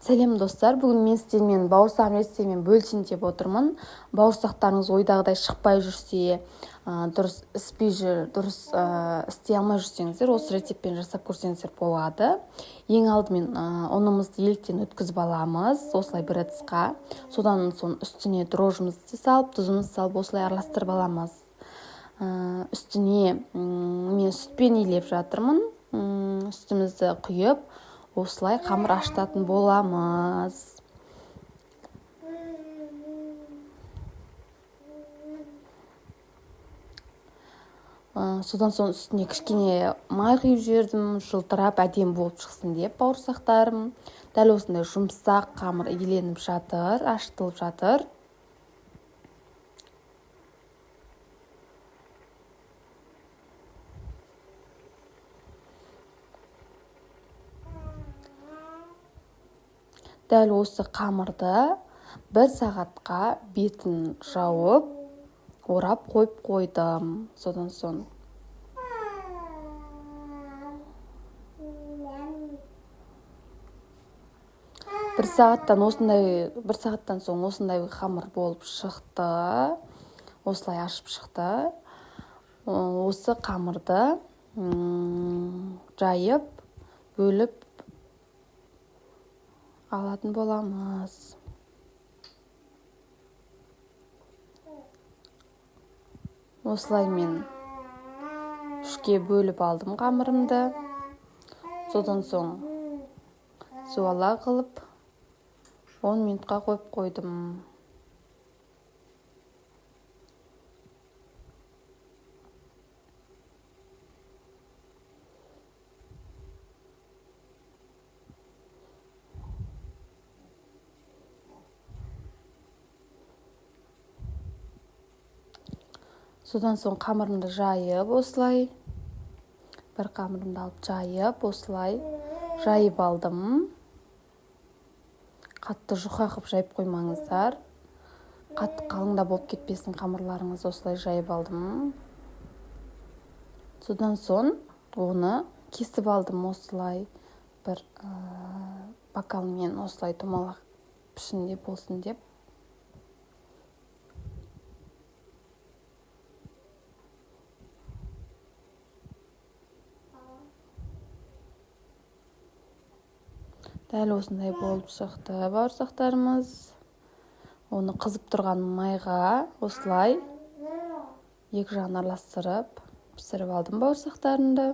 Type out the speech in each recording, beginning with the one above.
Сәлем достар, бүгін мен сіздермен бауырсақ рецептімен бөлісейін деп отырмын. Бауырсақтарыңыз ойдағыдай шықпай жүрсе, дұрыс іспей жүр, дұрыс істей алмай жүрсеңіздер, осы рецептпен жасап көрсеңіздер болады. Ең алдымен ұнымызды електен өткізіп аламыз, осылай бір ыдысқа. Содан соң үстіне дрожжымызды салып, тұзымызды салып, осылай араластырып аламыз. Үстіне мен сүтпен илеп жатырмын. Сүтімізді құйып, осылай қамыр ашытатын боламыз. Содан соң үстіне кішкене май құйып жібердім, жылтырап әдемі болып шықсын деп бауырсақтарым. Дәл осындай жұмсақ қамыр иленіп жатыр, ашытылып жатыр. Дәл осы қамырды 1 сағатқа бетін жауып, орап қойып қойдым. Содан соң бір сағаттан соң осындай қамыр болып шықты. Осылай ашып шықты. Осы қамырды жайып, бөліп алатын боламыз. Осылай мен 3-ке бөліп алдым қамырымды. Содан соң суала қылып 10 минутқа қойып қойдым. Содан соң қамырымды жайып, осылай бір қамырымды алып жайып, осылай жайып алдым. Қатты жұқа қып жайып қоймаңыздар. Қатты қалыңда болып кетпесін қамырларыңыз, осылай жайып алдым. Содан соң оны кесіп алдым, осылай бір бокалмен осылай домалақ пішінде болсын деп. Дәл осындай болып шықты бауырсақтарымыз. Оны қызып тұрған майға осылай екі жағын араластырып пісіріп алдым бауырсақтарымды.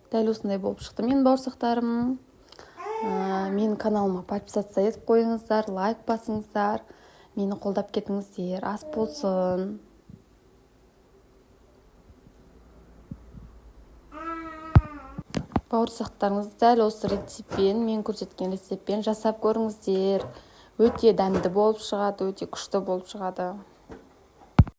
Дәл осындай болып шықты мен бауырсақтарым. Менің каналыма подписаться етіп қойыңыздар, лайк басыңыздар. Мені қолдап кетіңіздер, ас болсын. Бауырсақтарыңызды дәл осы рецептпен, мен көрсеткен рецептпен жасап көріңіздер. Өте дәмді болып шығады, өте күшті болып шығады.